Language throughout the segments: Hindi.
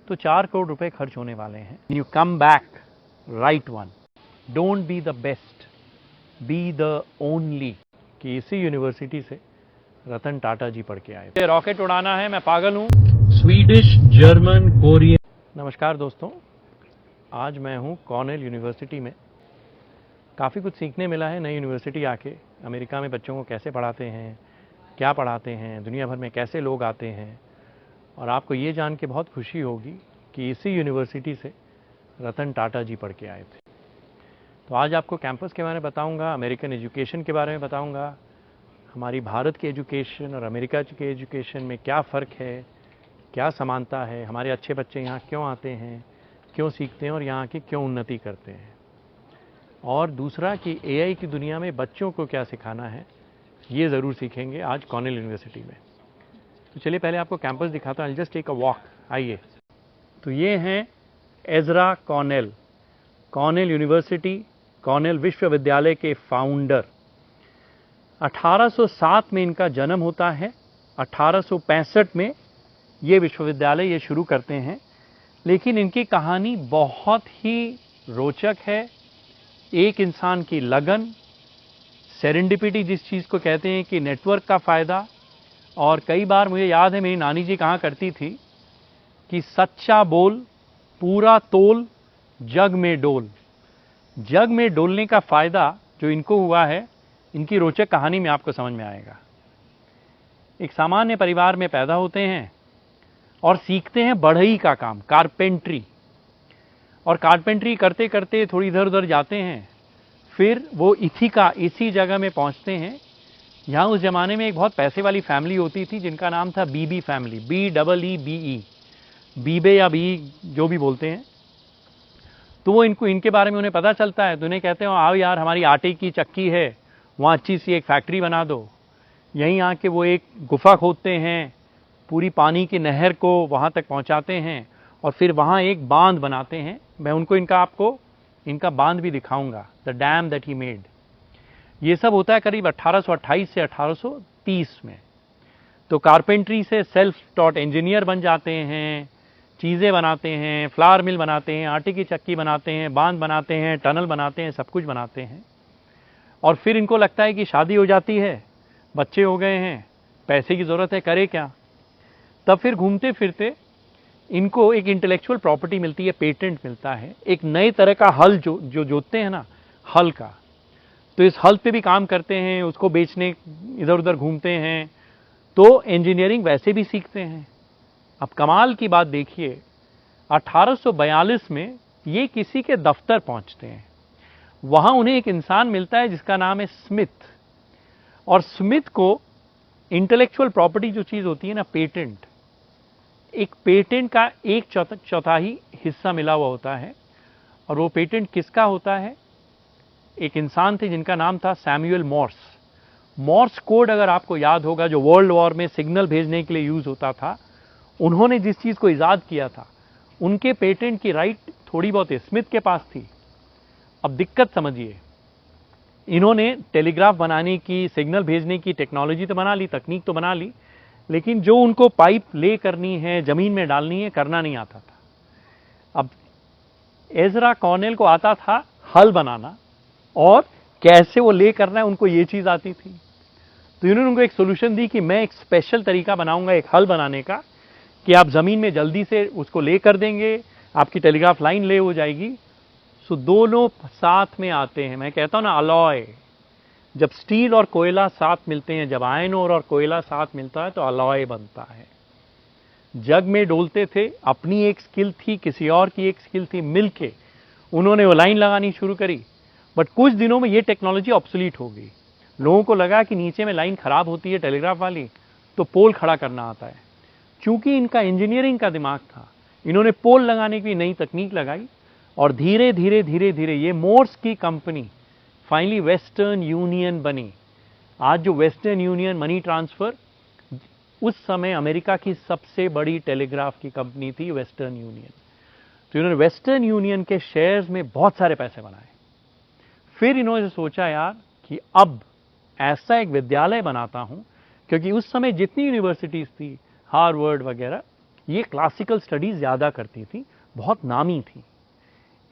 तो 4 करोड़ रुपए खर्च होने वाले हैं। You come back, write one, don't be the best, be the only. कि इसी यूनिवर्सिटी से रतन टाटा जी पढ़ के आए थे। रॉकेट उड़ाना है, मैं पागल हूँ। Swedish, German, Korean. नमस्कार दोस्तों, आज मैं हूँ कॉर्नेल यूनिवर्सिटी में। काफ़ी कुछ सीखने मिला है नई यूनिवर्सिटी आके। अमेरिका में बच्चों को कैसे पढ़ाते हैं, क्या पढ़ाते हैं, दुनिया भर में कैसे लोग आते हैं। और आपको ये जान के बहुत खुशी होगी कि इसी यूनिवर्सिटी से रतन टाटा जी पढ़ के आए थे। तो आज आपको कैंपस के बारे में बताऊंगा, अमेरिकन एजुकेशन के बारे में बताऊंगा, हमारी भारत की एजुकेशन और अमेरिका के एजुकेशन में क्या फ़र्क है, क्या समानता है, हमारे अच्छे बच्चे यहाँ क्यों आते हैं, क्यों सीखते हैं और यहाँ की क्यों उन्नति करते हैं। और दूसरा कि एआई की दुनिया में बच्चों को क्या सिखाना है, ये ज़रूर सीखेंगे आज कॉर्नेल यूनिवर्सिटी में। तो चलिए पहले आपको कैंपस दिखाता हूँ। जस्ट टेक अ वॉक, आइए। तो ये हैं Ezra Cornell, Cornell university, Cornell विश्वविद्यालय के फाउंडर। 1807 में इनका जन्म होता है। 1865 में ये विश्वविद्यालय ये शुरू करते हैं। लेकिन इनकी कहानी बहुत ही रोचक है। एक इंसान की लगन, सेरेंडिपिटी जिस चीज़ को कहते हैं, कि नेटवर्क का फ़ायदा। और कई बार मुझे याद है मेरी नानी जी कहा करती थी कि सच्चा बोल, पूरा तोल, जग में डोल। जग में डोलने का फ़ायदा जो इनको हुआ है, इनकी रोचक कहानी में आपको समझ में आएगा। एक सामान्य परिवार में पैदा होते हैं और सीखते हैं बढ़ई का काम, कारपेंट्री। और कारपेंट्री करते करते थोड़ी इधर उधर जाते हैं। फिर वो इथिका, इसी जगह में पहुंचते हैं। यहाँ उस ज़माने में एक बहुत पैसे वाली फैमिली होती थी जिनका नाम था बीबी फैमिली, BEEBE, बीबे या बी जो भी बोलते हैं। तो वो इनके बारे में उन्हें पता चलता है। तो उन्हें कहते हैं आओ यार, हमारी आटे की चक्की है, वहाँ अच्छी सी एक फैक्ट्री बना दो। यहीं आके वो एक गुफा खोदते हैं, पूरी पानी की नहर को वहाँ तक पहुँचाते हैं और फिर वहाँ एक बांध बनाते हैं। मैं उनको आपको इनका बांध भी दिखाऊंगा, the dam that he made. ये सब होता है करीब 1828 से 1830 में। तो कारपेंट्री से सेल्फ टॉट इंजीनियर बन जाते हैं, चीज़ें बनाते हैं, फ्लावर मिल बनाते हैं, आटे की चक्की बनाते हैं, बांध बनाते हैं, टनल बनाते हैं, सब कुछ बनाते हैं। और फिर इनको लगता है कि शादी हो जाती है, बच्चे हो गए हैं, पैसे की ज़रूरत है, करे क्या। तब फिर घूमते फिरते इनको एक इंटेलेक्चुअल प्रॉपर्टी मिलती है, पेटेंट मिलता है, एक नए तरह का हल जो जोतते हैं ना, हल का। तो इस हल पे भी काम करते हैं, उसको बेचने इधर उधर घूमते हैं। तो इंजीनियरिंग वैसे भी सीखते हैं। अब कमाल की बात देखिए, 1842 में ये किसी के दफ्तर पहुंचते हैं। वहां उन्हें एक इंसान मिलता है जिसका नाम है स्मिथ। और स्मिथ को इंटेलेक्चुअल प्रॉपर्टी जो चीज़ होती है ना, पेटेंट, एक पेटेंट का एक चौथाई हिस्सा मिला हुआ होता है। और वो पेटेंट किसका होता है? एक इंसान थे जिनका नाम था सैमुअल मॉर्स। मॉर्स कोड अगर आपको याद होगा, जो वर्ल्ड वॉर में सिग्नल भेजने के लिए यूज होता था, उन्होंने जिस चीज़ को ईजाद किया था, उनके पेटेंट की राइट थोड़ी बहुत स्मिथ के पास थी। अब दिक्कत समझिए, इन्होंने टेलीग्राफ बनाने की, सिग्नल भेजने की टेक्नोलॉजी तो बना ली, तकनीक तो बना ली, लेकिन जो उनको पाइप ले करनी है, जमीन में डालनी है, करना नहीं आता था। अब एजरा कॉर्नेल को आता था हल बनाना, और कैसे वो ले करना है उनको ये चीज़ आती थी। तो इन्होंने उनको एक सोल्यूशन दी कि मैं एक स्पेशल तरीका बनाऊंगा एक हल बनाने का, कि आप ज़मीन में जल्दी से उसको ले कर देंगे, आपकी टेलीग्राफ लाइन ले हो जाएगी। सो दोनों साथ में आते हैं। मैं कहता हूँ ना, अलॉय, जब स्टील और कोयला साथ मिलते हैं, जब आयरन और कोयला साथ मिलता है तो अलॉय बनता है। जग में डोलते थे, अपनी एक स्किल थी, किसी और की एक स्किल थी, मिलके उन्होंने वो लाइन लगानी शुरू करी। बट कुछ दिनों में ये टेक्नोलॉजी ऑब्सोलीट हो गई। लोगों को लगा कि नीचे में लाइन खराब होती है टेलीग्राफ वाली, तो पोल खड़ा करना आता है। चूंकि इनका इंजीनियरिंग का दिमाग था, इन्होंने पोल लगाने की नई तकनीक लगाई। और धीरे धीरे धीरे धीरे ये मोर्स की कंपनी फाइनली वेस्टर्न यूनियन बनी। आज जो वेस्टर्न यूनियन मनी ट्रांसफर, उस समय अमेरिका की सबसे बड़ी टेलीग्राफ की कंपनी थी वेस्टर्न यूनियन। तो इन्होंने वेस्टर्न यूनियन के शेयर्स में बहुत सारे पैसे बनाए। फिर इन्होंने सोचा यार कि अब ऐसा एक विद्यालय बनाता हूं, क्योंकि उस समय जितनी यूनिवर्सिटीज थी, हार्वर्ड वगैरह, ये क्लासिकल स्टडीज ज़्यादा करती थी, बहुत नामी थी।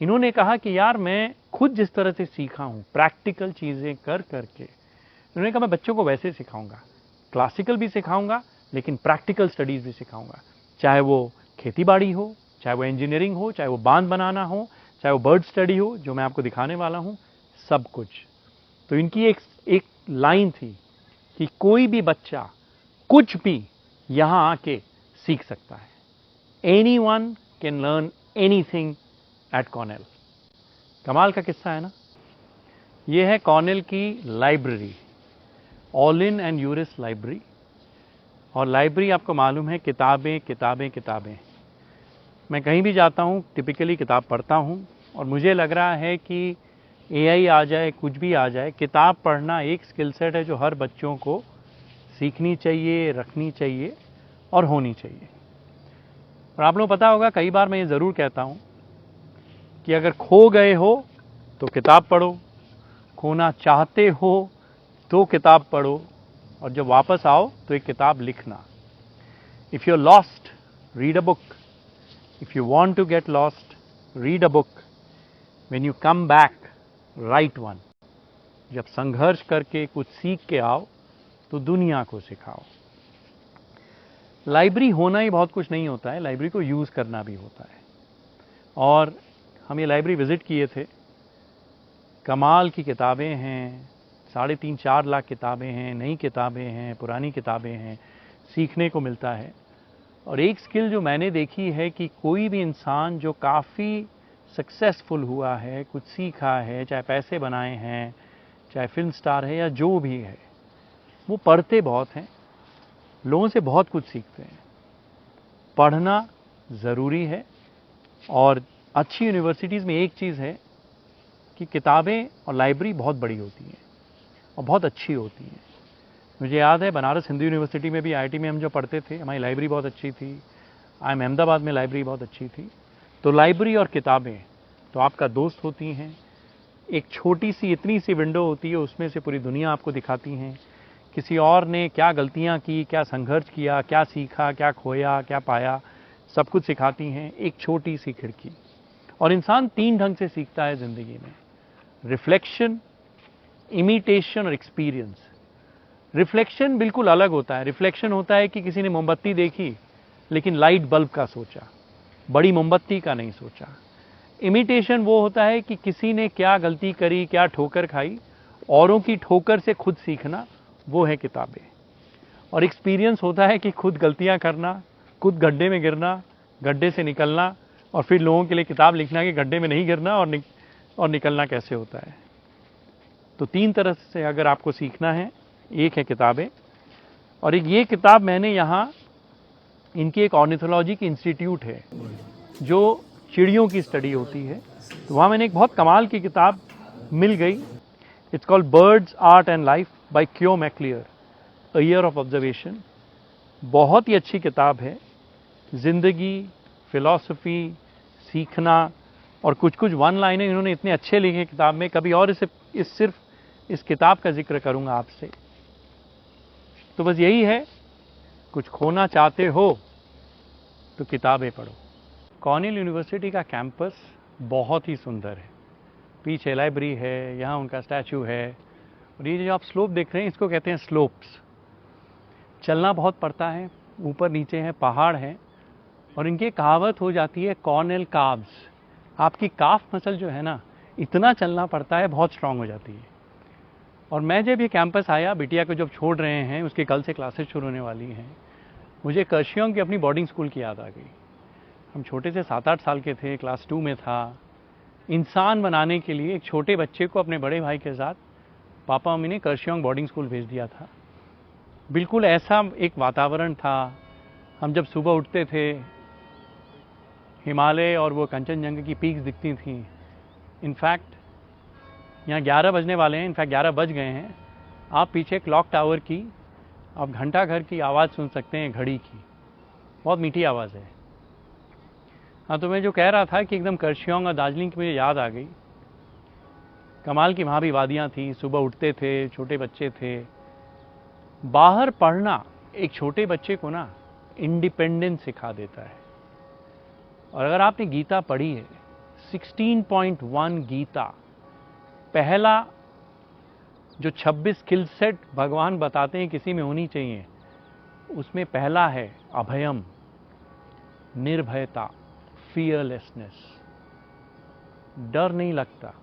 इन्होंने कहा कि यार मैं खुद जिस तरह से सीखा हूँ प्रैक्टिकल चीज़ें कर करके, इन्होंने कहा मैं बच्चों को वैसे सिखाऊंगा, क्लासिकल भी सिखाऊंगा लेकिन प्रैक्टिकल स्टडीज़ भी सिखाऊंगा, चाहे वो खेती बाड़ी हो, चाहे वो इंजीनियरिंग हो, चाहे वो बांध बनाना हो, चाहे वो बर्ड स्टडी हो जो मैं आपको दिखाने वाला हूँ, सब कुछ। तो इनकी एक लाइन थी कि कोई भी बच्चा कुछ भी यहाँ आके सीख सकता है, anyone can learn anything at Cornell. कमाल का किस्सा है ना। ये है कॉर्नेल की लाइब्रेरी, ऑलिन एंड यूरिस लाइब्रेरी। और लाइब्रेरी आपको मालूम है किताबें किताबें किताबें। मैं कहीं भी जाता हूँ टिपिकली किताब पढ़ता हूँ, और मुझे लग रहा है कि एआई आ जाए, कुछ भी आ जाए, किताब पढ़ना एक स्किल सेट है जो हर बच्चों को सीखनी चाहिए, रखनी चाहिए और होनी चाहिए। और आप लोगों को पता होगा, कई बार मैं ये ज़रूर कहता हूँ कि अगर खो गए हो तो किताब पढ़ो, खोना चाहते हो तो किताब पढ़ो, और जब वापस आओ तो एक किताब लिखना। If you are lost, read a book. If you want to get lost, read a book. When you come back, write one. जब संघर्ष करके कुछ सीख के आओ तो दुनिया को सिखाओ। लाइब्रेरी होना ही बहुत कुछ नहीं होता है, लाइब्रेरी को यूज़ करना भी होता है। और हम ये लाइब्रेरी विज़िट किए थे, कमाल की किताबें हैं, 3.5-4 लाख किताबें हैं, नई किताबें हैं, पुरानी किताबें हैं, सीखने को मिलता है। और एक स्किल जो मैंने देखी है कि कोई भी इंसान जो काफ़ी सक्सेसफुल हुआ है, कुछ सीखा है, चाहे पैसे बनाए हैं, चाहे फिल्म स्टार है या जो भी है, वो पढ़ते बहुत हैं, लोगों से बहुत कुछ सीखते हैं। पढ़ना ज़रूरी है। और अच्छी यूनिवर्सिटीज़ में एक चीज़ है कि किताबें और लाइब्रेरी बहुत बड़ी होती हैं और बहुत अच्छी होती हैं। मुझे याद है बनारस हिंदू यूनिवर्सिटी में भी, आईआईटी में हम जो पढ़ते थे, हमारी लाइब्रेरी बहुत अच्छी थी। IIM अहमदाबाद में लाइब्रेरी बहुत अच्छी थी। तो लाइब्रेरी और किताबें तो आपका दोस्त होती हैं। एक छोटी सी इतनी सी विंडो होती है, उसमें से पूरी दुनिया आपको दिखाती हैं। किसी और ने क्या गलतियां की, क्या संघर्ष किया, क्या सीखा, क्या खोया, क्या पाया, सब कुछ सिखाती हैं एक छोटी सी खिड़की। और इंसान 3 ढंग से सीखता है ज़िंदगी में, रिफ्लेक्शन, इमिटेशन और एक्सपीरियंस। रिफ्लेक्शन बिल्कुल अलग होता है। रिफ्लेक्शन होता है कि किसी ने मोमबत्ती देखी लेकिन लाइट बल्ब का सोचा, बड़ी मोमबत्ती का नहीं सोचा। इमिटेशन वो होता है कि किसी ने क्या गलती करी, क्या ठोकर खाई, औरों की ठोकर से खुद सीखना, वो है किताबें। और एक्सपीरियंस होता है कि खुद गलतियां करना, खुद गड्ढे में गिरना, गड्ढे से निकलना, और फिर लोगों के लिए किताब लिखना कि गड्ढे में नहीं गिरना और निकलना कैसे होता है। तो 3 तरह से अगर आपको सीखना है, एक है किताबें। और एक ये किताब मैंने यहाँ, इनकी एक ऑर्निथोलॉजी की इंस्टीट्यूट है जो चिड़ियों की स्टडी होती है, तो वहाँ मैंने एक बहुत कमाल की किताब मिल गई। It's called birds art and life by Kyo Maclear, a year of observation. बहुत ही अच्छी किताब है। ज़िंदगी, फिलॉसफी, सीखना और कुछ कुछ वन लाइनें इन्होंने इतने अच्छे लिखे किताब में, कभी और सिर्फ इस किताब का जिक्र करूंगा आपसे। तो बस यही है, कुछ खोना चाहते हो तो किताबें पढ़ो। कॉर्नेल यूनिवर्सिटी का कैंपस बहुत ही सुंदर है। पीछे लाइब्रेरी है, यहाँ उनका स्टैचू है, और ये जो आप स्लोप देख रहे हैं इसको कहते हैं स्लोप्स। चलना बहुत पड़ता है, ऊपर नीचे है, पहाड़ है, और इनकी कहावत हो जाती है कॉर्नेल काव्स। आपकी काफ मसल जो है ना, इतना चलना पड़ता है, बहुत स्ट्रांग हो जाती है। और मैं जब ये कैंपस आया, बिटिया को जब छोड़ रहे हैं, उसकी कल से क्लासेस शुरू होने वाली हैं, मुझे कर्शियोंग की अपनी बोर्डिंग स्कूल की याद आ गई। हम छोटे से 7-8 साल के थे, क्लास 2 में था। इंसान बनाने के लिए एक छोटे बच्चे को अपने बड़े भाई के साथ पापा मम्मी ने कर्शियोंग बोर्डिंग स्कूल भेज दिया था। बिल्कुल ऐसा एक वातावरण था। हम जब सुबह उठते थे, हिमालय और वो कंचनजंगा की पीक्स दिखती थी। इनफैक्ट यहाँ 11 बजने वाले हैं, इनफैक्ट 11 बज गए हैं। आप पीछे क्लॉक टावर की, आप घंटा घर की आवाज़ सुन सकते हैं, घड़ी की, बहुत मीठी आवाज़ है। हाँ, तो मैं जो कह रहा था कि एकदम कर्शियोंग और दार्जिलिंग की मुझे याद आ गई। कमाल की वहाँ भी वादियाँ थी, सुबह उठते थे, छोटे बच्चे थे। बाहर पढ़ना एक छोटे बच्चे को ना इंडिपेंडेंस सिखा देता है। और अगर आपने गीता पढ़ी है, 16.1 गीता, पहला जो 26 स्किल सेट भगवान बताते हैं किसी में होनी चाहिए, उसमें पहला है अभयम, निर्भयता, फियरलेसनेस। डर नहीं लगता,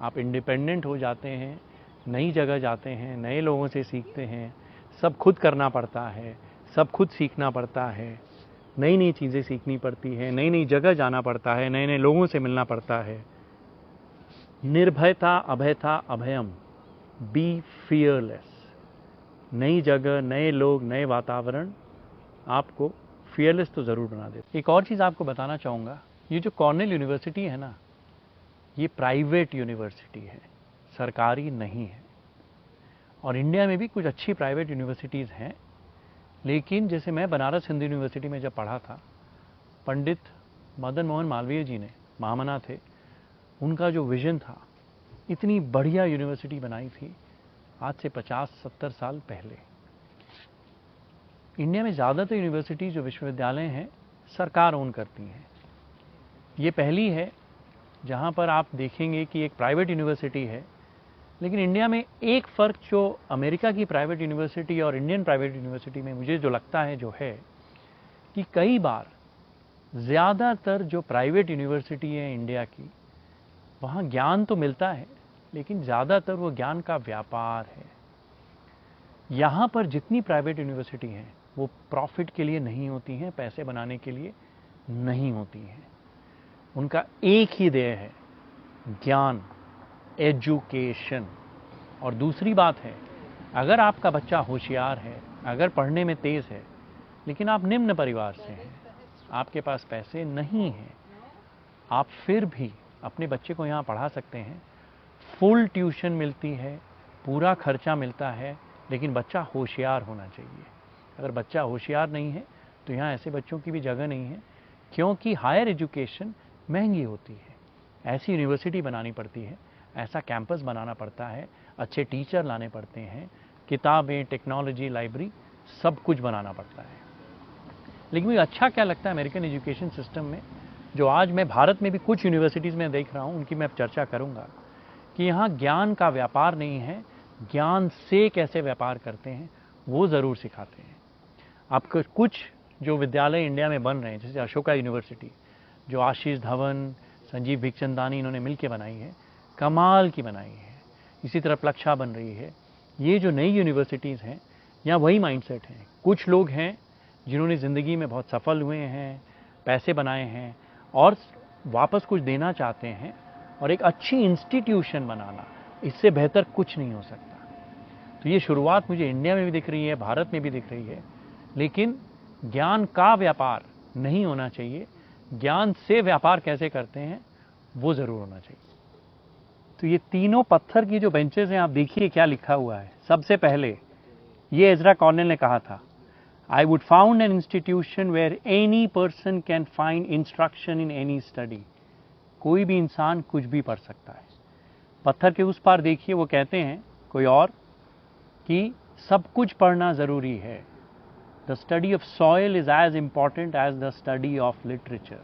आप इंडिपेंडेंट हो जाते हैं, नई जगह जाते हैं, नए लोगों से सीखते हैं, सब खुद करना पड़ता है, सब खुद सीखना पड़ता है, नई नई चीज़ें सीखनी पड़ती है, नई नई जगह जाना पड़ता है, नए नए लोगों से मिलना पड़ता है। निर्भयता, अभयता, अभयम, बी फियरलेस। नई जगह, नए लोग, नए वातावरण आपको फियरलेस तो ज़रूर बना देते। एक और चीज़ आपको बताना चाहूँगा, ये जो कॉर्नेल यूनिवर्सिटी है ना, ये प्राइवेट यूनिवर्सिटी है, सरकारी नहीं है। और इंडिया में भी कुछ अच्छी प्राइवेट यूनिवर्सिटीज़ हैं, लेकिन जैसे मैं बनारस हिंदू यूनिवर्सिटी में जब पढ़ा था, पंडित मदन मोहन मालवीय जी ने, महामना थे, उनका जो विजन था, इतनी बढ़िया यूनिवर्सिटी बनाई थी आज से 50-70 साल पहले। इंडिया में ज़्यादातर यूनिवर्सिटी जो विश्वविद्यालय हैं, सरकार ओन करती हैं। ये पहली है जहाँ पर आप देखेंगे कि एक प्राइवेट यूनिवर्सिटी है। लेकिन इंडिया में एक फ़र्क जो अमेरिका की प्राइवेट यूनिवर्सिटी और इंडियन प्राइवेट यूनिवर्सिटी में मुझे जो लगता है जो है, कि कई बार ज़्यादातर जो प्राइवेट यूनिवर्सिटी है इंडिया की, वहाँ ज्ञान तो मिलता है, लेकिन ज़्यादातर वो ज्ञान का व्यापार है। यहाँ पर जितनी प्राइवेट यूनिवर्सिटी हैं, वो प्रॉफिट के लिए नहीं होती हैं, पैसे बनाने के लिए नहीं होती हैं। उनका एक ही ध्येय है, ज्ञान, एजुकेशन। और दूसरी बात है, अगर आपका बच्चा होशियार है, अगर पढ़ने में तेज़ है, लेकिन आप निम्न परिवार से हैं, आपके पास पैसे नहीं हैं, आप फिर भी अपने बच्चे को यहाँ पढ़ा सकते हैं। फुल ट्यूशन मिलती है, पूरा खर्चा मिलता है, लेकिन बच्चा होशियार होना चाहिए। अगर बच्चा होशियार नहीं है तो यहाँ ऐसे बच्चों की भी जगह नहीं है, क्योंकि हायर एजुकेशन महंगी होती है। ऐसी यूनिवर्सिटी बनानी पड़ती है, ऐसा कैंपस बनाना पड़ता है, अच्छे टीचर लाने पड़ते हैं, किताबें, टेक्नोलॉजी, लाइब्रेरी, सब कुछ बनाना पड़ता है। लेकिन मुझे अच्छा क्या लगता है अमेरिकन एजुकेशन सिस्टम में, जो आज मैं भारत में भी कुछ यूनिवर्सिटीज़ में देख रहा हूँ, उनकी मैं चर्चा करूँगा, कि यहाँ ज्ञान का व्यापार नहीं है, ज्ञान से कैसे व्यापार करते हैं वो ज़रूर सिखाते हैं। आपको कुछ जो विद्यालय इंडिया में बन रहे हैं, जैसे अशोका यूनिवर्सिटी, जो आशीष धवन, संजीव भिक्षचंदानी इन्होंने मिलकर बनाई है, कमाल की बनाई है। इसी तरह प्लक्षा बन रही है। ये जो नई यूनिवर्सिटीज़ हैं, यहाँ वही माइंडसेट है। कुछ लोग हैं जिन्होंने ज़िंदगी में बहुत सफल हुए हैं, पैसे बनाए हैं और वापस कुछ देना चाहते हैं, और एक अच्छी इंस्टीट्यूशन बनाना, इससे बेहतर कुछ नहीं हो सकता। तो ये शुरुआत मुझे इंडिया में भी दिख रही है, भारत में भी दिख रही है। लेकिन ज्ञान का व्यापार नहीं होना चाहिए, ज्ञान से व्यापार कैसे करते हैं वो ज़रूर होना चाहिए। तो ये तीनों पत्थर की जो बेंचेस हैं, आप देखिए क्या लिखा हुआ है। सबसे पहले ये एज़रा कॉर्नेल ने कहा था, I would found an institution where any person can find instruction in any study. कोई भी इंसान कुछ भी पढ़ सकता है। पत्थर के उस पार देखिए, वो कहते हैं कोई और, कि सब कुछ पढ़ना ज़रूरी है। The study of soil is as important as the study of literature.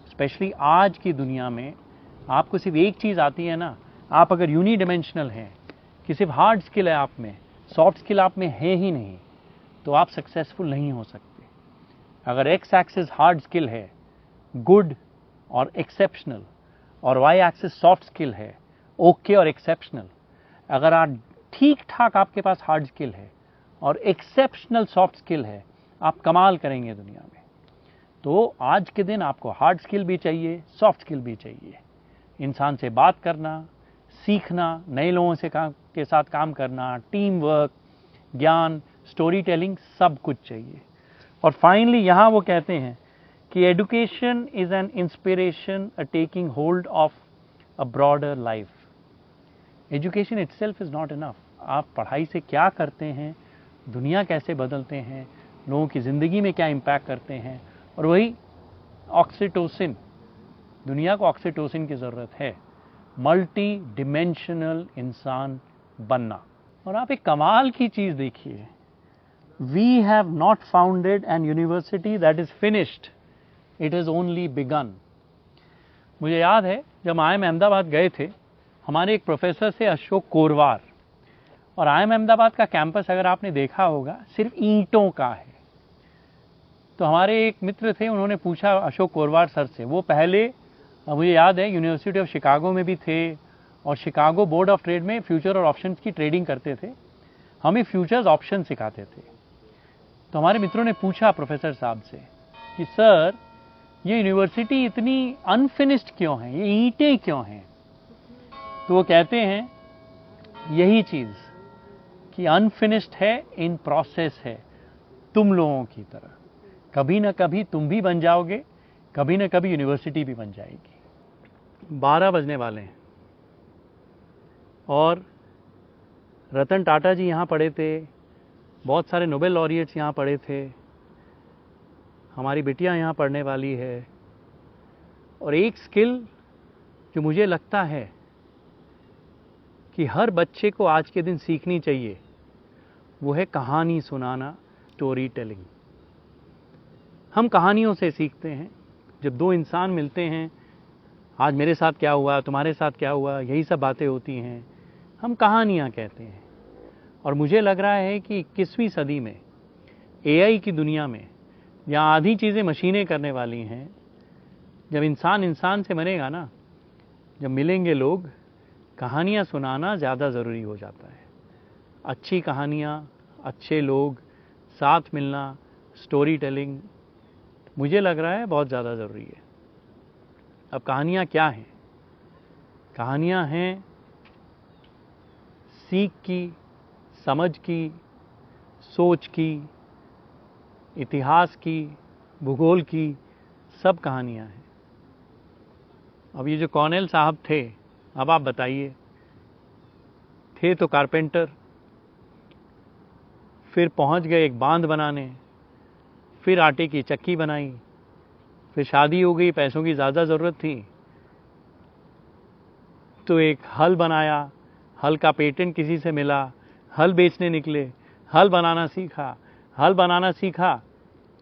Specially आज की दुनिया में आपको सिर्फ एक चीज़ आती है ना, आप अगर यूनिडिमेंशनल हैं, कि सिर्फ हार्ड स्किल है आप में, सॉफ्ट स्किल आप में है ही नहीं, तो आप सक्सेसफुल नहीं हो सकते। अगर एक्स एक्सिस हार्ड स्किल है, गुड और एक्सेप्शनल, और वाई एक्सिस सॉफ्ट स्किल है, ओके और एक्सेप्शनल, अगर आप ठीक ठाक आपके पास हार्ड स्किल है और एक्सेप्शनल सॉफ्ट स्किल है, आप कमाल करेंगे दुनिया में। तो आज के दिन आपको हार्ड स्किल भी चाहिए, सॉफ्ट स्किल भी चाहिए। इंसान से बात करना, सीखना, नए लोगों से के साथ काम करना, टीम वर्क, ज्ञान, स्टोरी टेलिंग, सब कुछ चाहिए। और फाइनली यहाँ वो कहते हैं कि education is an inspiration a taking hold of a broader life. Education itself is not enough. आप पढ़ाई से क्या करते हैं, दुनिया कैसे बदलते हैं, लोगों की ज़िंदगी में क्या इम्पैक्ट करते हैं, और वही ऑक्सीटोसिन, दुनिया को ऑक्सीटोसिन की ज़रूरत है, मल्टी डिमेंशनल इंसान बनना। और आप एक कमाल की चीज़ देखिए, we have not founded an university that is finished, it has only begun. मुझे याद है जब IIM अहमदाबाद गए थे, हमारे एक प्रोफेसर से अशोक कोरवार, और IIM अहमदाबाद का कैंपस अगर आपने देखा होगा सिर्फ ईंटों का है। तो हमारे एक मित्र थे, उन्होंने पूछा अशोक कोरवार सर से, वो पहले मुझे याद है यूनिवर्सिटी ऑफ शिकागो में भी थे और शिकागो बोर्ड ऑफ ट्रेड में फ्यूचर और ऑप्शंस की ट्रेडिंग करते थे, हमें फ्यूचर्स ऑप्शन सिखाते थे। तो हमारे मित्रों ने पूछा प्रोफेसर साहब से कि सर ये यूनिवर्सिटी इतनी अनफिनिश्ड क्यों है, ये ईंटें क्यों हैं? तो वो कहते हैं यही चीज़ कि अनफिनिश्ड है, इन प्रोसेस है, तुम लोगों की तरह। कभी ना कभी तुम भी बन जाओगे, कभी ना कभी यूनिवर्सिटी भी बन जाएगी। 12 बजने वाले हैं और रतन टाटा जी यहाँ पढ़े थे, बहुत सारे नोबेल लॉरिएट्स यहाँ पढ़े थे, हमारी बिटिया यहाँ पढ़ने वाली है। और एक स्किल जो मुझे लगता है कि हर बच्चे को आज के दिन सीखनी चाहिए, वो है कहानी सुनाना, स्टोरी टेलिंग। हम कहानियों से सीखते हैं। जब दो इंसान मिलते हैं, आज मेरे साथ क्या हुआ, तुम्हारे साथ क्या हुआ, यही सब बातें होती हैं, हम कहानियाँ कहते हैं। और मुझे लग रहा है कि 21वीं सदी में AI की दुनिया में, जहाँ आधी चीज़ें मशीनें करने वाली हैं, जब इंसान इंसान से बनेगा ना, जब मिलेंगे लोग, कहानियाँ सुनाना ज़्यादा ज़रूरी हो जाता है। अच्छी कहानियाँ, अच्छे लोग, साथ मिलना, स्टोरी टेलिंग, मुझे लग रहा है बहुत ज़्यादा ज़रूरी है। अब कहानियाँ क्या हैं? कहानियाँ हैं सीख की, समझ की, सोच की, इतिहास की, भूगोल की, सब कहानियाँ हैं। अब ये जो कॉर्नेल साहब थे, अब आप बताइए, थे तो कारपेंटर, फिर पहुंच गए एक बांध बनाने, फिर आटे की चक्की बनाई, फिर शादी हो गई, पैसों की ज़्यादा ज़रूरत थी तो एक हल बनाया, हल का पेटेंट किसी से मिला, हल बेचने निकले, हल बनाना सीखा, हल बनाना सीखा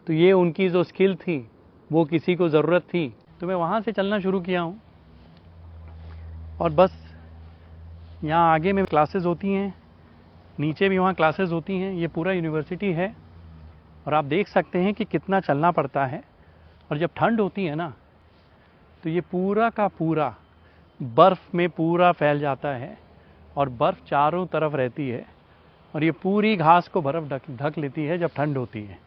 तो ये उनकी जो स्किल थी वो किसी को ज़रूरत थी, तो मैं वहाँ से चलना शुरू किया हूँ। और बस यहाँ आगे में क्लासेस होती हैं, नीचे भी वहाँ क्लासेस होती हैं, ये पूरा यूनिवर्सिटी है। और आप देख सकते हैं कि कितना चलना पड़ता है। और जब ठंड होती है ना, तो ये पूरा का पूरा बर्फ़ में पूरा फैल जाता है और बर्फ़ चारों तरफ रहती है और ये पूरी घास को बर्फ़ ढक लेती है जब ठंड होती है।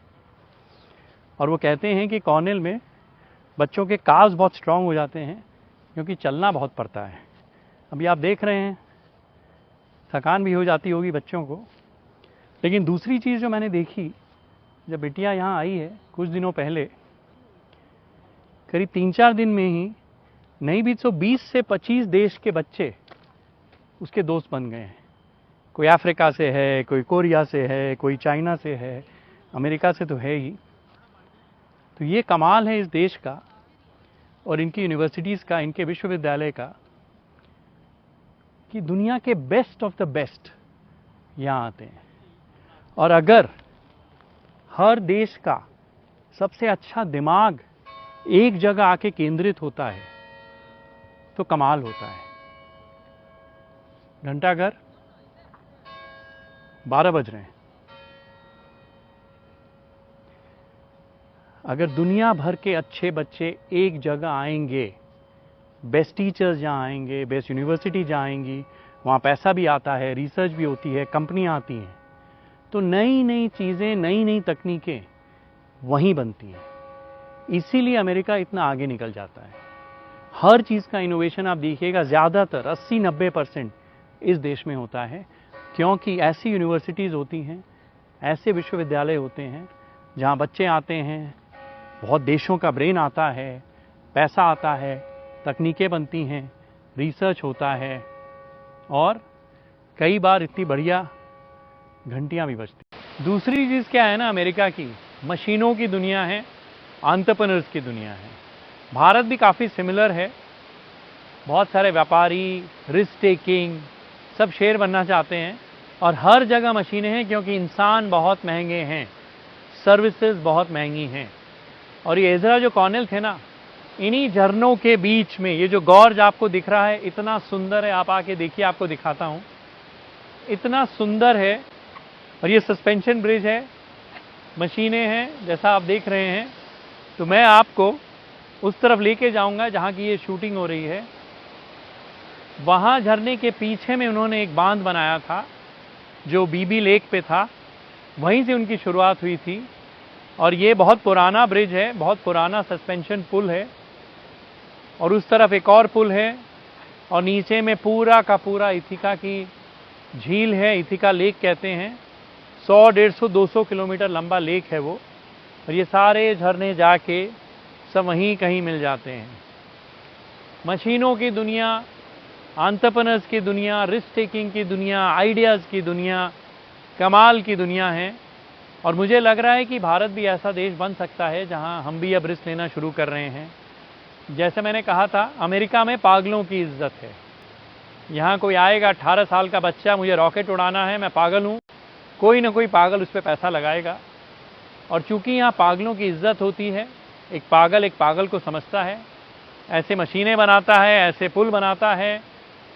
और वो कहते हैं कि कॉर्नेल में बच्चों के काव्स बहुत स्ट्रांग हो जाते हैं क्योंकि चलना बहुत पड़ता है। अभी आप देख रहे हैं थकान भी हो जाती होगी बच्चों को। लेकिन दूसरी चीज़ जो मैंने देखी, जब बिटिया यहाँ आई है कुछ दिनों पहले, करीब 3-4 दिन में ही नहीं भी तो 20 से 25 देश के बच्चे उसके दोस्त बन गए हैं। कोई अफ्रीका से है, कोई कोरिया से है, कोई चाइना से है, अमेरिका से तो है ही। तो ये कमाल है इस देश का और इनकी यूनिवर्सिटीज़ का, इनके विश्वविद्यालय का, कि दुनिया के बेस्ट ऑफ द बेस्ट यहाँ आते हैं। और अगर हर देश का सबसे अच्छा दिमाग एक जगह आके केंद्रित होता है तो कमाल होता है। घंटाघर 12 बज रहे हैं। अगर दुनिया भर के अच्छे बच्चे एक जगह आएंगे, बेस्ट टीचर्स जहाँ आएंगे, बेस्ट यूनिवर्सिटी जहाँ आएंगी, वहाँ पैसा भी आता है, रिसर्च भी होती है, कंपनियाँ आती हैं, तो नई नई चीज़ें, नई नई तकनीकें वहीं बनती हैं। इसीलिए अमेरिका इतना आगे निकल जाता है। हर चीज़ का इनोवेशन आप देखिएगा, ज़्यादातर 80-90% इस देश में होता है, क्योंकि ऐसी यूनिवर्सिटीज़ होती हैं, ऐसे विश्वविद्यालय होते हैं जहाँ बच्चे आते हैं, बहुत देशों का ब्रेन आता है, पैसा आता है, तकनीकें बनती हैं, रिसर्च होता है और कई बार इतनी बढ़िया घंटियाँ भी बजती। दूसरी चीज़ क्या है ना, अमेरिका की मशीनों की दुनिया है, एंटरप्रेन्योर्स की दुनिया है। भारत भी काफ़ी सिमिलर है। बहुत सारे व्यापारी, रिस्क टेकिंग, सब शेर बनना चाहते हैं, और हर जगह मशीनें हैं, क्योंकि इंसान बहुत महंगे हैं, सर्विसेज बहुत महंगी हैं। और ये एजरा जो कॉर्नेल थे ना, इन्हीं झरनों के बीच में ये जो गॉर्ज आपको दिख रहा है, इतना सुंदर है, आप आके देखिए, आपको दिखाता हूँ, इतना सुंदर है। और ये सस्पेंशन ब्रिज है, मशीनें हैं जैसा आप देख रहे हैं। तो मैं आपको उस तरफ लेके जाऊंगा जहाँ की ये शूटिंग हो रही है। वहाँ झरने के पीछे में उन्होंने एक बांध बनाया था जो बीबी लेक पे था, वहीं से उनकी शुरुआत हुई थी। और ये बहुत पुराना ब्रिज है, बहुत पुराना सस्पेंशन पुल है। और उस तरफ एक और पुल है, और नीचे में पूरा का पूरा इथिका की झील है, इथिका लेक कहते हैं। 100, 150, 200 किलोमीटर लंबा लेक है वो। और ये सारे झरने जाके सब वहीं कहीं मिल जाते हैं। मशीनों की दुनिया, एंटरप्रेन्योर्स की दुनिया, रिस्क टेकिंग की दुनिया, आइडियाज़ की दुनिया, कमाल की दुनिया है। और मुझे लग रहा है कि भारत भी ऐसा देश बन सकता है जहां हम भी अब रिस्क लेना शुरू कर रहे हैं। जैसे मैंने कहा था, अमेरिका में पागलों की इज्जत है। यहाँ कोई आएगा 18 साल का बच्चा, मुझे रॉकेट उड़ाना है, मैं पागल हूँ, कोई ना कोई पागल उस पर पैसा लगाएगा। और चूंकि यहाँ पागलों की इज्जत होती है, एक पागल को समझता है, ऐसे मशीनें बनाता है, ऐसे पुल बनाता है।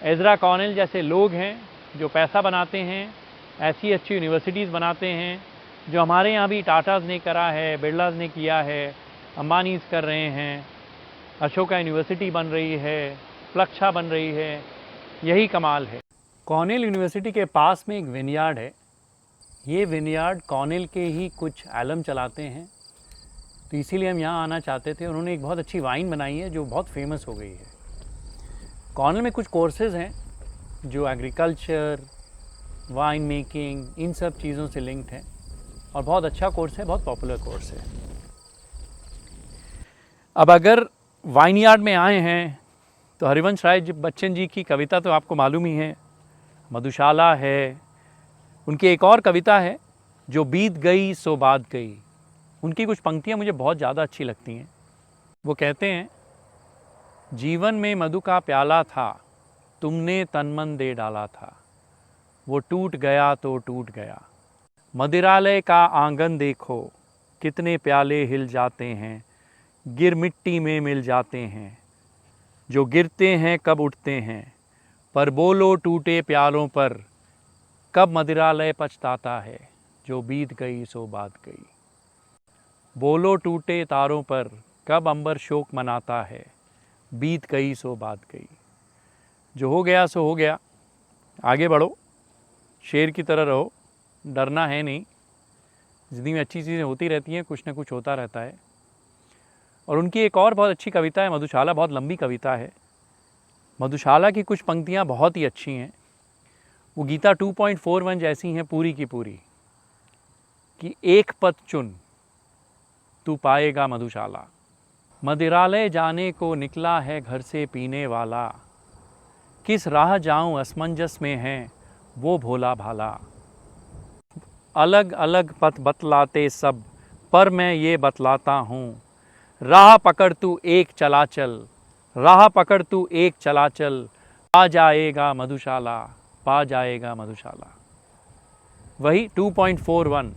एजरा कॉर्नेल जैसे लोग हैं जो पैसा बनाते हैं, ऐसी अच्छी यूनिवर्सिटीज़ बनाते हैं, जो हमारे यहाँ भी टाटाज ने करा है, बिरलाज ने किया है, अंबानीज कर रहे हैं, अशोका यूनिवर्सिटी बन रही है, प्लक्षा बन रही है। यही कमाल है। कॉर्नेल यूनिवर्सिटी के पास में एक विनयार्ड है। ये विनयार्ड कॉर्नेल के ही कुछ एलम चलाते हैं, तो इसीलिए हम यहाँ आना चाहते थे। उन्होंने एक बहुत अच्छी वाइन बनाई है जो बहुत फेमस हो गई है। कॉर्नेल में कुछ कोर्सेज़ हैं जो एग्रीकल्चर, वाइन मेकिंग, इन सब चीज़ों से लिंक्ड है, और बहुत अच्छा कोर्स है, बहुत पॉपुलर कोर्स है। अब अगर वाइनयार्ड में आए हैं तो हरिवंश राय बच्चन जी की कविता तो आपको मालूम ही है, मधुशाला है। उनकी एक और कविता है, जो बीत गई सो बात गई। उनकी कुछ पंक्तियाँ मुझे बहुत ज़्यादा अच्छी लगती हैं। वो कहते हैं, जीवन में मधु का प्याला था, तुमने तन मन दे डाला था, वो टूट गया तो टूट गया। मदिरालय का आंगन देखो, कितने प्याले हिल जाते हैं, गिर मिट्टी में मिल जाते हैं। जो गिरते हैं कब उठते हैं, पर बोलो टूटे प्यालों पर, कब मदिरालय पछताता है, जो बीत गई सो बात गई। बोलो टूटे तारों पर, कब अंबर शोक मनाता है, बीत गई सो बात गई। जो हो गया सो हो गया, आगे बढ़ो, शेर की तरह रहो, डरना है नहीं। ज़िंदगी में अच्छी चीज़ें होती रहती हैं, कुछ ना कुछ होता रहता है। और उनकी एक और बहुत अच्छी कविता है मधुशाला, बहुत लंबी कविता है। मधुशाला की कुछ पंक्तियाँ बहुत ही अच्छी हैं। वो गीता 2.41 जैसी हैं पूरी की पूरी, कि एक पद चुन तू पाएगा मधुशाला। मदिरालय जाने को निकला है घर से पीने वाला, किस राह जाऊं असमंजस में है वो भोला भाला। अलग अलग पथ बतलाते सब, पर मैं ये बतलाता हूँ, राह पकड़ तू एक चला चल, राह पकड़ तू एक चला चल, पा जाएगा मधुशाला, पा जाएगा मधुशाला। वही 2.41,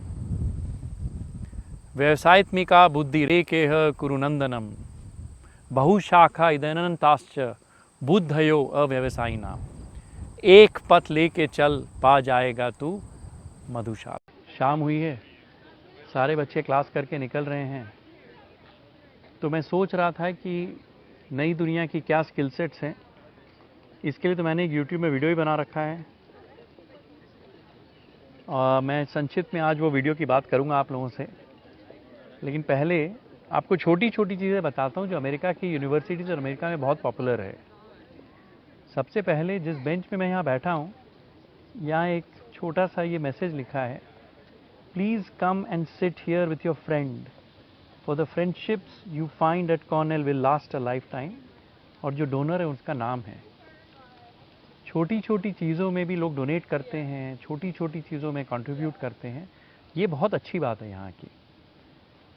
व्यवसायत्मिका बुद्धि रेकेह कुरुनंदनम, बहुशाखा इदनंताश्च बुद्धयो अव्यवसायिना। एक पथ लेके चल, पा जाएगा तू मधुशाला। शाम हुई है, सारे बच्चे क्लास करके निकल रहे हैं। तो मैं सोच रहा था कि नई दुनिया की क्या स्किल सेट्स हैं। इसके लिए तो मैंने एक YouTube में वीडियो ही बना रखा है, और मैं संक्षिप्त में आज वो वीडियो की बात करूंगा आप लोगों से। लेकिन पहले आपको छोटी छोटी चीज़ें बताता हूँ जो अमेरिका की यूनिवर्सिटीज़ और अमेरिका में बहुत पॉपुलर है। सबसे पहले जिस बेंच पे मैं यहाँ बैठा हूँ, यहाँ एक छोटा सा ये मैसेज लिखा है, please come and sit here with your friend, for the friendships you find at Cornell will last a lifetime. और जो डोनर है उसका नाम है। छोटी छोटी चीज़ों में भी लोग डोनेट करते हैं, छोटी छोटी चीज़ों में कंट्रीब्यूट करते हैं। ये बहुत अच्छी बात है यहाँ की।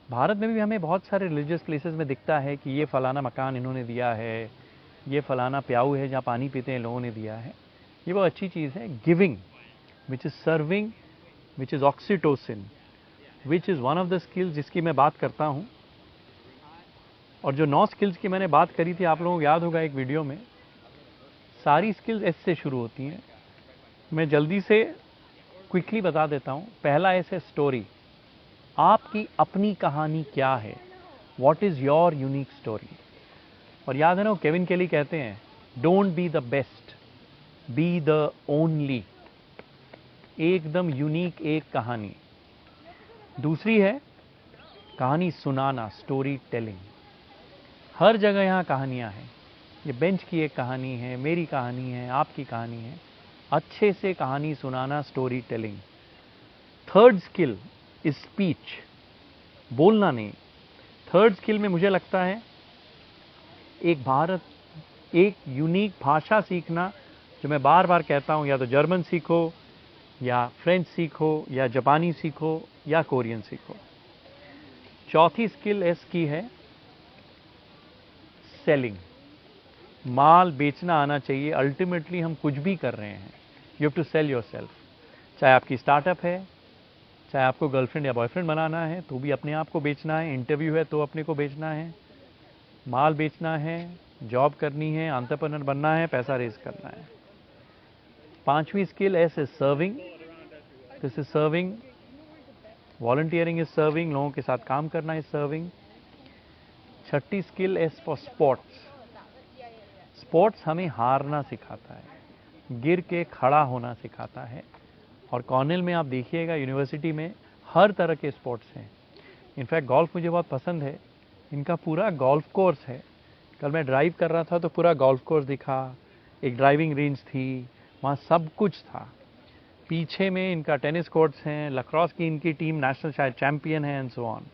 भारत में भी हमें बहुत सारे रिलीजियस प्लेसेस में दिखता है कि ये फ़लाना मकान इन्होंने दिया है, ये फ़लाना प्याऊ है जहाँ पानी पीते हैं लोगों ने दिया है। ये बहुत अच्छी चीज़ है। Giving, which is serving, which is oxytocin, which is one of the skills जिसकी मैं बात करता हूँ। और जो 9 स्किल्स की मैंने बात करी थी, आप लोगों को याद होगा एक वीडियो में, सारी स्किल्स एस से शुरू होती हैं। मैं जल्दी से क्विकली बता देता हूँ। पहला एस है स्टोरी। आपकी अपनी कहानी क्या है? What is your unique story? और याद है ना, केविन केली कहते हैं, don't be the best, be the only. एकदम यूनिक एक कहानी। दूसरी है कहानी सुनाना, स्टोरी टेलिंग। हर जगह यहाँ कहानियाँ हैं। ये बेंच की एक कहानी है, मेरी कहानी है, आपकी कहानी है। अच्छे से कहानी सुनाना, story telling. Third skill is speech, बोलना नहीं। थर्ड स्किल में मुझे लगता है एक यूनिक भाषा सीखना, जो मैं बार बार कहता हूँ, या तो जर्मन सीखो, या फ्रेंच सीखो, या जापानी सीखो, या कोरियन सीखो। चौथी स्किल एस की है सेलिंग। माल बेचना आना चाहिए। अल्टीमेटली हम कुछ भी कर रहे हैं, you have to sell yourself. चाहे आपकी स्टार्टअप है, चाहे आपको गर्लफ्रेंड या बॉयफ्रेंड बनाना है, तो भी अपने आप को बेचना है। इंटरव्यू है तो अपने को बेचना है। माल बेचना है, जॉब करनी है, एंटरप्रेन्योर बनना है, पैसा रेज करना है। पांचवी skill S is serving. This is serving. Volunteering is serving. लोगों के साथ काम करना is serving. Chhathi skill S for sports. Sports हमें हारना सिखाता है, गिर के खड़ा होना सिखाता है। और कॉर्नेल में आप देखिएगा, यूनिवर्सिटी में हर तरह के स्पोर्ट्स हैं। इनफैक्ट गोल्फ मुझे बहुत पसंद है। इनका पूरा गोल्फ कोर्स है। कल मैं ड्राइव कर रहा था तो पूरा गोल्फ कोर्स दिखा, एक ड्राइविंग रेंज थी, वहाँ सब कुछ था। पीछे में इनका टेनिस कोर्ट्स हैं, लैक्रोस की इनकी टीम नेशनल शायद चैंपियन है, and so on.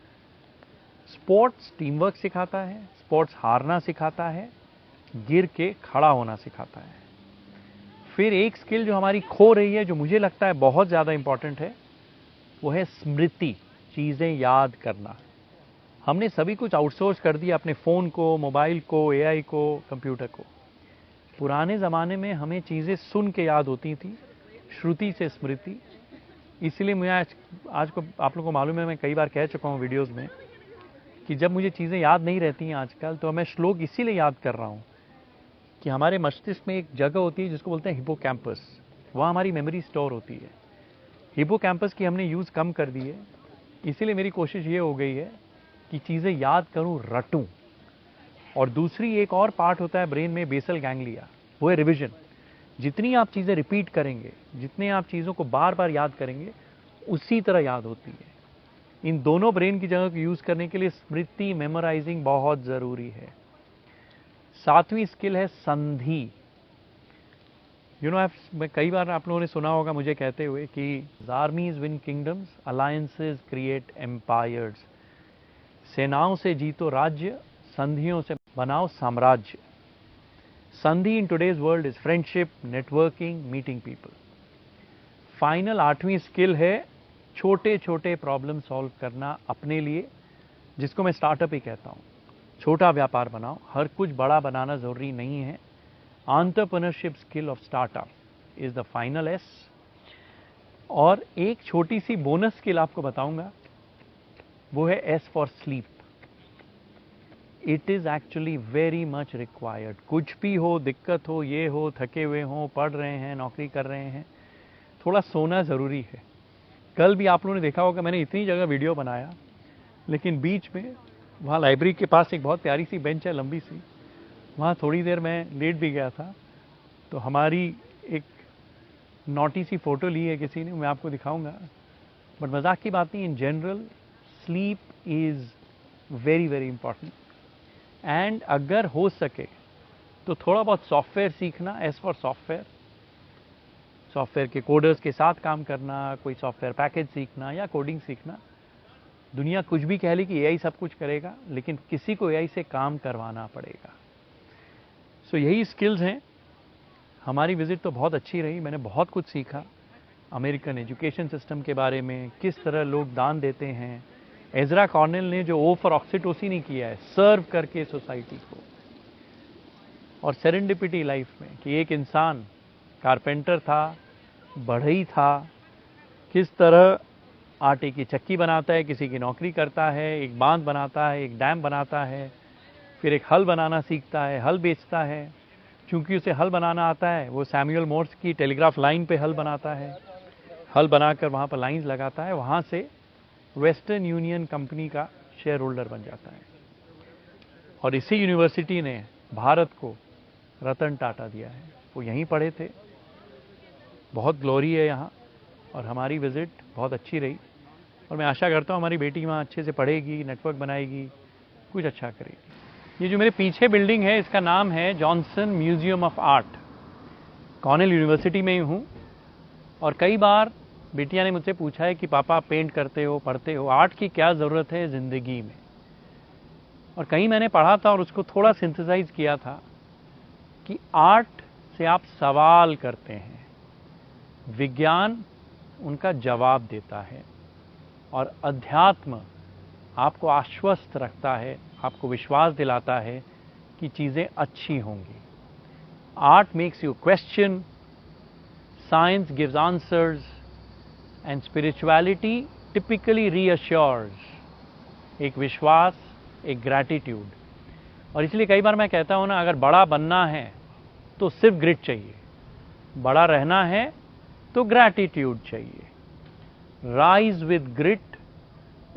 Sports team work सिखाता है, स्पोर्ट्स हारना सिखाता है, गिर के खड़ा होना सिखाता है। फिर एक स्किल जो हमारी खो रही है, जो मुझे लगता है बहुत ज़्यादा इंपॉर्टेंट है, वो है स्मृति, चीज़ें याद करना। हमने सभी कुछ आउटसोर्स कर दिया, अपने फ़ोन को, मोबाइल को, एआई को, कंप्यूटर को। पुराने ज़माने में हमें चीज़ें सुन के याद होती थी, श्रुति से स्मृति। इसलिए मैं आज को आप लोगों को मालूम है, मैं कई बार कह चुका हूँ वीडियोज़ में, कि जब मुझे चीज़ें याद नहीं रहती हैं आजकल, तो मैं श्लोक इसीलिए याद कर रहा हूँ कि हमारे मस्तिष्क में एक जगह होती है जिसको बोलते हैं हिपोकैम्पस। वहाँ हमारी मेमोरी स्टोर होती है। हिपोकैम्पस की हमने यूज़ कम कर दी है। इसीलिए मेरी कोशिश ये हो गई है कि चीज़ें याद करूँ, रटूँ। और दूसरी एक और पार्ट होता है ब्रेन में, बेसल गैंग्लिया, वो है रिविजन। जितनी आप चीज़ें रिपीट करेंगे, जितने आप चीज़ों को बार बार याद करेंगे, उसी तरह याद होती है। इन दोनों ब्रेन की जगह को यूज़ करने के लिए स्मृति, मेमोराइजिंग बहुत ज़रूरी है। सातवीं स्किल है संधि। मैं कई बार आप लोगों ने सुना होगा मुझे कहते हुए कि armies win kingdoms, alliances create empires. सेनाओं से जीतो राज्य, संधियों से बनाओ साम्राज्य। संधि इन today's world is friendship, networking, meeting people. Final आठवीं स्किल है छोटे छोटे प्रॉब्लम सॉल्व करना अपने लिए, जिसको मैं स्टार्टअप ही कहता हूँ। छोटा व्यापार बनाओ, हर कुछ बड़ा बनाना जरूरी नहीं है। Entrepreneurship skill of startup is the final S. और एक छोटी सी बोनस स्किल आपको बताऊंगा, वो है S for sleep. It is actually very much required. कुछ भी हो, दिक्कत हो, ये हो, थके हुए हो, पढ़ रहे हैं, नौकरी कर रहे हैं, थोड़ा सोना जरूरी है। कल भी आप लोगों ने देखा होगा, मैंने इतनी जगह वीडियो बनाया, लेकिन बीच में वहाँ लाइब्रेरी के पास एक बहुत प्यारी सी बेंच है, लंबी सी, वहाँ थोड़ी देर मैं लेट भी गया था। तो हमारी एक नोटी सी फ़ोटो ली है किसी ने, मैं आपको दिखाऊंगा। बट मजाक की बात नहीं, in general sleep is very very important. And अगर हो सके तो थोड़ा बहुत सॉफ्टवेयर सीखना, एस फॉर सॉफ्टवेयर। सॉफ्टवेयर के कोडर्स के साथ काम करना, कोई सॉफ्टवेयर पैकेज सीखना या कोडिंग सीखना। दुनिया कुछ भी कह ली कि एआई सब कुछ करेगा, लेकिन किसी को एआई से काम करवाना पड़ेगा। सो यही स्किल्स हैं। हमारी विजिट तो बहुत अच्छी रही, मैंने बहुत कुछ सीखा अमेरिकन एजुकेशन सिस्टम के बारे में, किस तरह लोग दान देते हैं। एजरा कॉर्नेल ने जो ओ फॉर ऑक्सीटोसिन ही किया है, सर्व करके सोसाइटी को। और सेरेंडिपिटी लाइफ में कि एक इंसान कारपेंटर था, बढ़ई था, किस तरह आटे की चक्की बनाता है, किसी की नौकरी करता है, एक बांध बनाता है, एक डैम बनाता है, फिर एक हल बनाना सीखता है, हल बेचता है। चूंकि उसे हल बनाना आता है, वो सैमुअल मोर्स की टेलीग्राफ लाइन पे हल बनाता है, हल बनाकर वहाँ पर लाइंस लगाता है, वहाँ से वेस्टर्न यूनियन कंपनी का शेयर होल्डर बन जाता है। और इसी यूनिवर्सिटी ने भारत को रतन टाटा दिया है। वो यहीं पढ़े थे, बहुत ग्लोरी है यहाँ, और हमारी विज़िट बहुत अच्छी रही। और मैं आशा करता हूँ हमारी बेटी वहाँ अच्छे से पढ़ेगी, नेटवर्क बनाएगी, कुछ अच्छा करेगी। ये जो मेरे पीछे बिल्डिंग है, इसका नाम है Johnson museum of art. Cornell university में ही हूँ, और कई बार बेटियाँ ने मुझसे पूछा है कि पापा पेंट करते हो, पढ़ते हो, आर्ट की क्या ज़रूरत है ज़िंदगी में। और कहीं मैंने पढ़ा था और उसको थोड़ा सिंथेसाइज किया था कि आर्ट से आप सवाल करते हैं, विज्ञान उनका जवाब देता है, और अध्यात्म आपको आश्वस्त रखता है, आपको विश्वास दिलाता है कि चीज़ें अच्छी होंगी। Art makes you question, science gives answers, and spirituality typically reassures, एक विश्वास, एक ग्रैटिट्यूड। और इसलिए कई बार मैं कहता हूँ ना, अगर बड़ा बनना है तो सिर्फ ग्रिट चाहिए, बड़ा रहना है तो ग्रैटिट्यूड चाहिए। Rise with grit,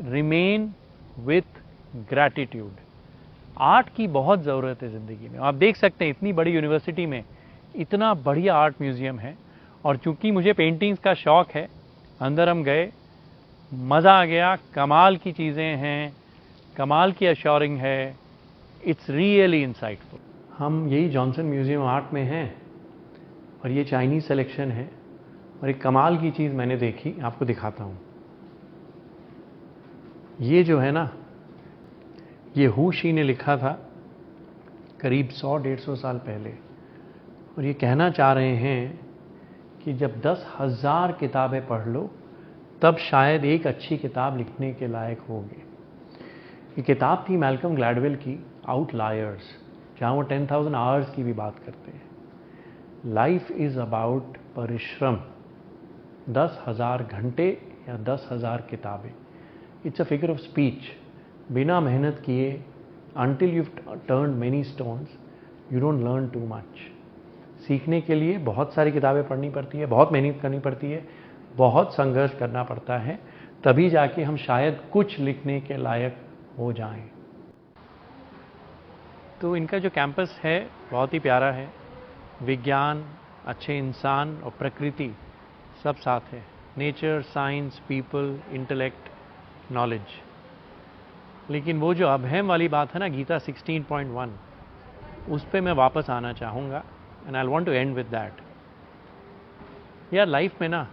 remain with gratitude. Art की बहुत ज़रूरत है ज़िंदगी में। आप देख सकते हैं इतनी बड़ी यूनिवर्सिटी में इतना बढ़िया आर्ट म्यूज़ियम है। और चूंकि मुझे पेंटिंग्स का शौक़ है, अंदर हम गए, मज़ा आ गया, कमाल की चीज़ें हैं, कमाल की अश्योरिंग है, इट्स रियली इंसाइटफुल। हम यही जॉनसन म्यूज़ियम आर्ट में हैं, और ये चाइनीज़ सेलेक्शन है। और एक कमाल की चीज़ मैंने देखी, आपको दिखाता हूँ। ये जो है ना, ये हू शी ने लिखा था करीब 100-150 साल पहले, और ये कहना चाह रहे हैं कि जब 10,000 किताबें पढ़ लो तब शायद एक अच्छी किताब लिखने के लायक होगे। ये किताब थी मैल्कम ग्लैडवेल की, आउटलायर्स, जहाँ वो 10,000 आवर्स की भी बात करते हैं। लाइफ इज़ अबाउट परिश्रम, 10,000 घंटे या 10,000 किताबें। It's a figure of speech. बिना मेहनत किए, until you've turned many stones, you don't learn too much। सीखने के लिए बहुत सारी किताबें पढ़नी पड़ती है, बहुत मेहनत करनी पड़ती है, बहुत संघर्ष करना पड़ता है, तभी जाके हम शायद कुछ लिखने के लायक हो जाएं। तो इनका जो कैंपस है बहुत ही प्यारा है। विज्ञान, अच्छे इंसान और प्रकृति सब साथ है। Nature, science, people, intellect, knowledge. लेकिन वो जो अभयम वाली बात है ना, गीता 16.1, उस पे मैं वापस आना चाहूँगा, and I want to end with that. यार लाइफ में ना,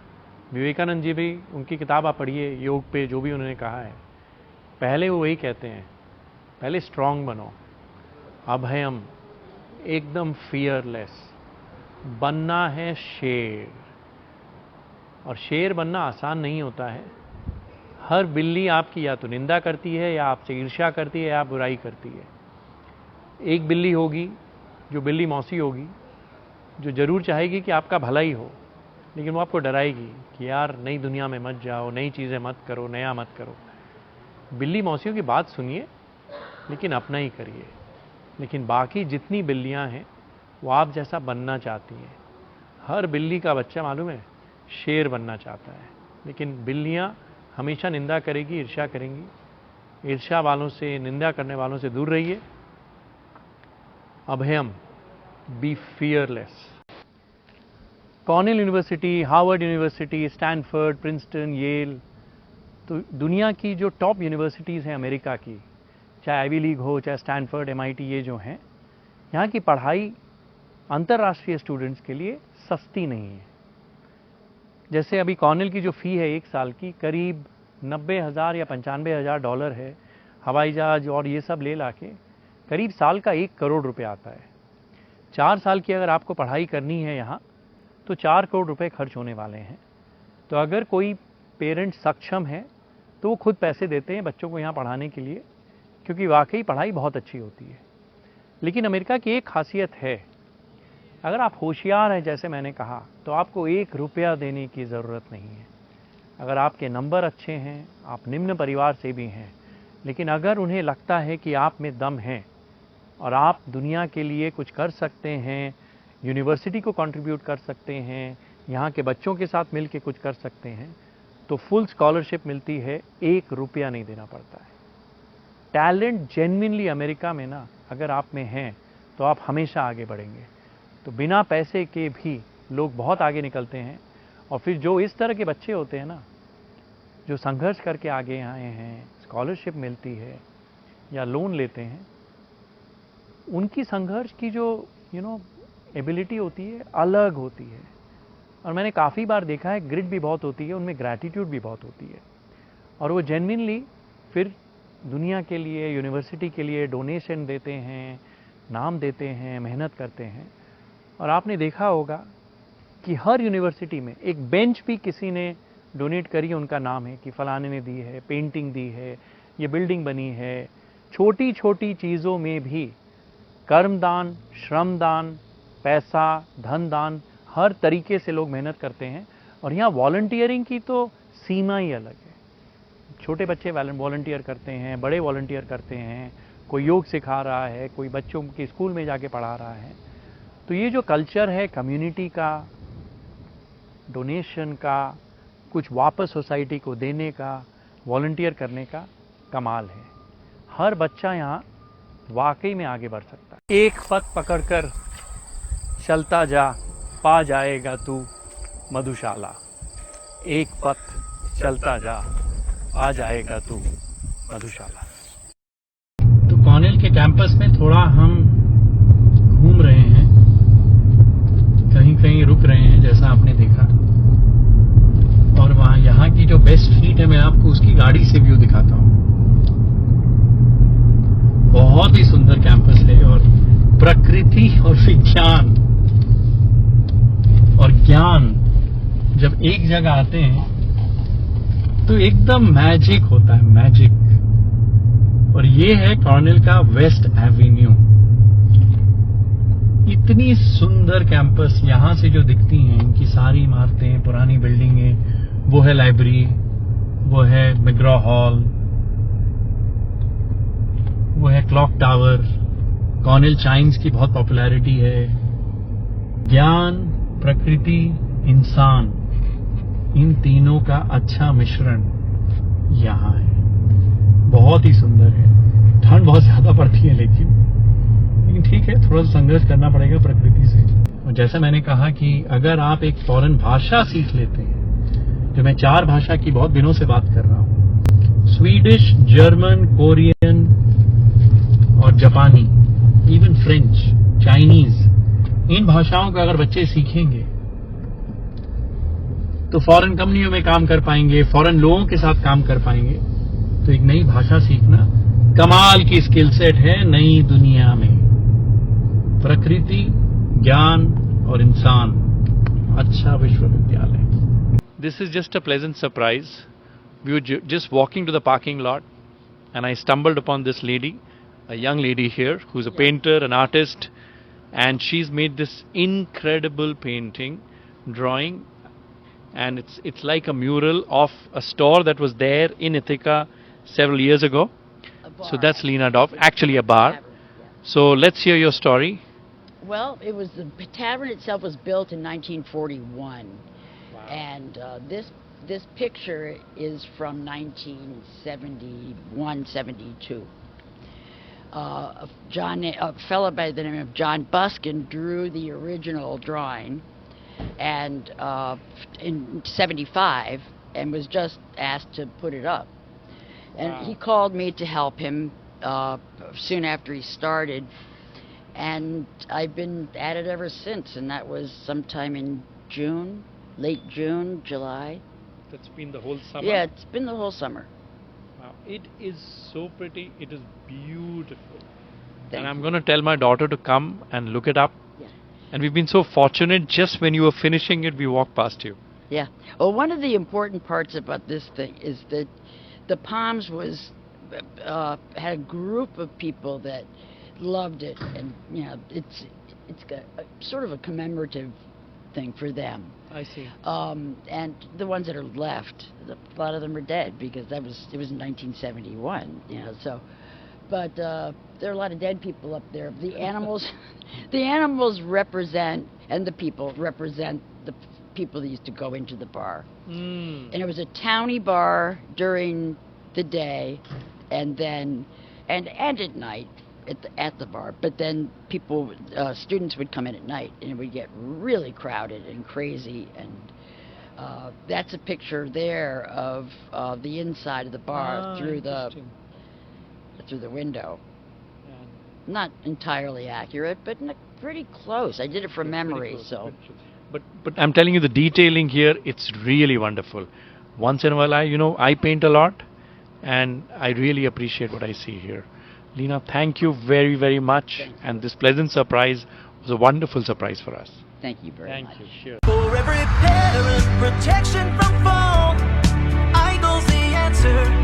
विवेकानंद जी भी, उनकी किताब आप पढ़िए योग पे, जो भी उन्होंने कहा है, पहले वो वही कहते हैं, पहले स्ट्रांग बनो, अभयम, एकदम फियरलेस बनना है शेर। और शेर बनना आसान नहीं होता है। हर बिल्ली आपकी या तो निंदा करती है, या आपसे ईर्ष्या करती है, या बुराई करती है। एक बिल्ली होगी जो बिल्ली मौसी होगी, जो ज़रूर चाहेगी कि आपका भला ही हो, लेकिन वो आपको डराएगी कि यार नई दुनिया में मत जाओ, नई चीज़ें मत करो, नया मत करो। बिल्ली मौसियों की बात सुनिए, लेकिन अपना ही करिए। लेकिन बाकी जितनी बिल्लियां हैं वो आप जैसा बनना चाहती हैं। हर बिल्ली का बच्चा मालूम है शेर बनना चाहता है, लेकिन बिल्लियां हमेशा निंदा करेगी, ईर्ष्या करेंगी। ईर्ष्या वालों से, निंदा करने वालों से दूर रहिए। अभयम, be fearless. Cornell university, Harvard university, Stanford, Princeton, Yale, तो दुनिया की जो टॉप यूनिवर्सिटीज़ हैं अमेरिका की, चाहे आईवी लीग हो, चाहे स्टैनफोर्ड, एमआईटी, ये जो हैं, यहाँ की पढ़ाई अंतर्राष्ट्रीय स्टूडेंट्स के लिए सस्ती नहीं है। जैसे अभी कॉर्नेल की जो फ़ी है 1 साल की, करीब 90,000 या 95,000 डॉलर है। हवाई जहाज और ये सब ले ला के करीब साल का 1 करोड़ रुपए आता है। 4 साल की अगर आपको पढ़ाई करनी है यहाँ, तो 4 करोड़ रुपए खर्च होने वाले हैं। तो अगर कोई पेरेंट सक्षम है तो वो खुद पैसे देते हैं बच्चों को यहाँ पढ़ाने के लिए, क्योंकि वाकई पढ़ाई बहुत अच्छी होती है। लेकिन अमेरिका की एक खासियत है अगर आप होशियार हैं, जैसे मैंने कहा, तो आपको 1 रुपया देने की ज़रूरत नहीं है। अगर आपके नंबर अच्छे हैं, आप निम्न परिवार से भी हैं, लेकिन अगर उन्हें लगता है कि आप में दम है और आप दुनिया के लिए कुछ कर सकते हैं, यूनिवर्सिटी को कंट्रीब्यूट कर सकते हैं, यहाँ के बच्चों के साथ मिल के कुछ कर सकते हैं, तो फुल स्कॉलरशिप मिलती है, 1 रुपया नहीं देना पड़ता है। टैलेंट जेन्युइनली अमेरिका में ना अगर आप में है तो आप हमेशा आगे बढ़ेंगे। तो बिना पैसे के भी लोग बहुत आगे निकलते हैं। और फिर जो इस तरह के बच्चे होते हैं ना, जो संघर्ष करके आगे आए हैं, स्कॉलरशिप मिलती है या लोन लेते हैं, उनकी संघर्ष की जो एबिलिटी होती है अलग होती है। और मैंने काफ़ी बार देखा है, ग्रिड भी बहुत होती है, उनमें ग्रैटिट्यूड भी बहुत होती है, और वो जेन्युइनली फिर दुनिया के लिए, यूनिवर्सिटी के लिए डोनेशन देते हैं, नाम देते हैं, मेहनत करते हैं। और आपने देखा होगा कि हर यूनिवर्सिटी में एक बेंच भी किसी ने डोनेट करी, उनका नाम है कि फलाने ने दी है, पेंटिंग दी है, ये बिल्डिंग बनी है। छोटी छोटी चीज़ों में भी कर्मदान, श्रमदान, पैसा, धन दान, हर तरीके से लोग मेहनत करते हैं। और यहाँ वॉलंटियरिंग की तो सीमा ही अलग है। छोटे बच्चे वॉलंटियर करते हैं, बड़े वॉलंटियर करते हैं, कोई योग सिखा रहा है, कोई बच्चों के स्कूल में जाके पढ़ा रहा है। तो ये जो कल्चर है कम्युनिटी का, डोनेशन का, कुछ वापस सोसाइटी को देने का, वॉलंटियर करने का, कमाल है। हर बच्चा यहाँ वाकई में आगे बढ़ सकता है। एक पथ पकड़कर चलता जा, पा जाएगा तू मधुशाला। एक पथ चलता जा, आ जाएगा तू मधुशाला। तो कॉर्नेल के कैंपस में थोड़ा हम घूम रहे हैं, कहीं कहीं रुक रहे हैं, जैसा आपने देखा। और वहाँ यहाँ की जो बेस्ट स्ट्रीट है, मैं आपको उसकी गाड़ी से व्यू दिखाता हूँ। बहुत ही सुंदर कैंपस है, और प्रकृति और विज्ञान और ज्ञान जब एक जगह आते हैं तो एकदम मैजिक होता है, मैजिक। और ये है कॉर्नेल का वेस्ट एवेन्यू। इतनी सुंदर कैंपस यहां से जो दिखती हैं, इनकी सारी इमारतें, पुरानी बिल्डिंगें, वो है लाइब्रेरी, वो है मैग्रॉ हॉल, वो है क्लॉक टावर, कॉर्नेल चाइम्स की बहुत पॉपुलैरिटी है। ज्ञान, प्रकृति, इंसान, इन तीनों का अच्छा मिश्रण यहाँ है। बहुत ही सुंदर है। ठंड बहुत ज्यादा पड़ती है, लेकिन ठीक है, थोड़ा सा संघर्ष करना पड़ेगा प्रकृति से। और जैसा मैंने कहा कि अगर आप एक फॉरेन भाषा सीख लेते हैं, जो मैं 4 भाषा की बहुत दिनों से बात कर रहा हूँ, स्वीडिश, जर्मन, कोरियन और जापानी, इवन फ्रेंच, चाइनीज, इन भाषाओं का अगर बच्चे सीखेंगे तो फॉरेन कंपनियों में काम कर पाएंगे, फॉरेन लोगों के साथ काम कर पाएंगे। तो एक नई भाषा सीखना कमाल की स्किल सेट है नई दुनिया में। प्रकृति, ज्ञान और इंसान, अच्छा विश्वविद्यालय। This is just a pleasant surprise. We were just walking to the parking lot and I stumbled upon this lady, a young lady here who's a painter, an artist, and she's made this incredible painting, drawing, and it's like a mural of a store that was there in Ithaca several years ago. So that's Lena Dov, actually a bar. So let's hear your story. Well, the tavern itself was built in 1941. Wow. And this picture is from 1971-72. A fellow by the name of John Buskin drew the original drawing, and in 75, and was just asked to put it up. And wow. He called me to help him soon after he started, and I've been at it ever since. And that was sometime in June, late June, July. That's been the whole summer? Yeah, it's been the whole summer. Wow. It is so pretty. It is beautiful. And I'm going to tell my daughter to come and look it up. Yeah. And we've been so fortunate. Just when you were finishing it, we walked past you. Yeah. Well, one of the important parts about this thing is that the Palms had a group of people that loved it, and it's sort of a commemorative thing for them. I see. And the ones that are left, a lot of them are dead because it was in 1971, you know. So, but there are a lot of dead people up there. The animals, the animals represent, and the people represent the people that used to go into the bar. And it was a towny bar during the day, and then and at night at the bar. But then people, students would come in at night, and it would get really crowded and crazy. And that's a picture there of the inside of the bar through the window. Not entirely accurate, but pretty close. I did it from memory, so. But I'm telling you, the detailing here, it's really wonderful. Once in a while, I paint a lot, and I really appreciate what I see here. Leena, thank you very, very much. And this pleasant surprise was a wonderful surprise for us. Thank you very much. Thank you. Sure. For every parent, protection from fall. Eagle's the answer.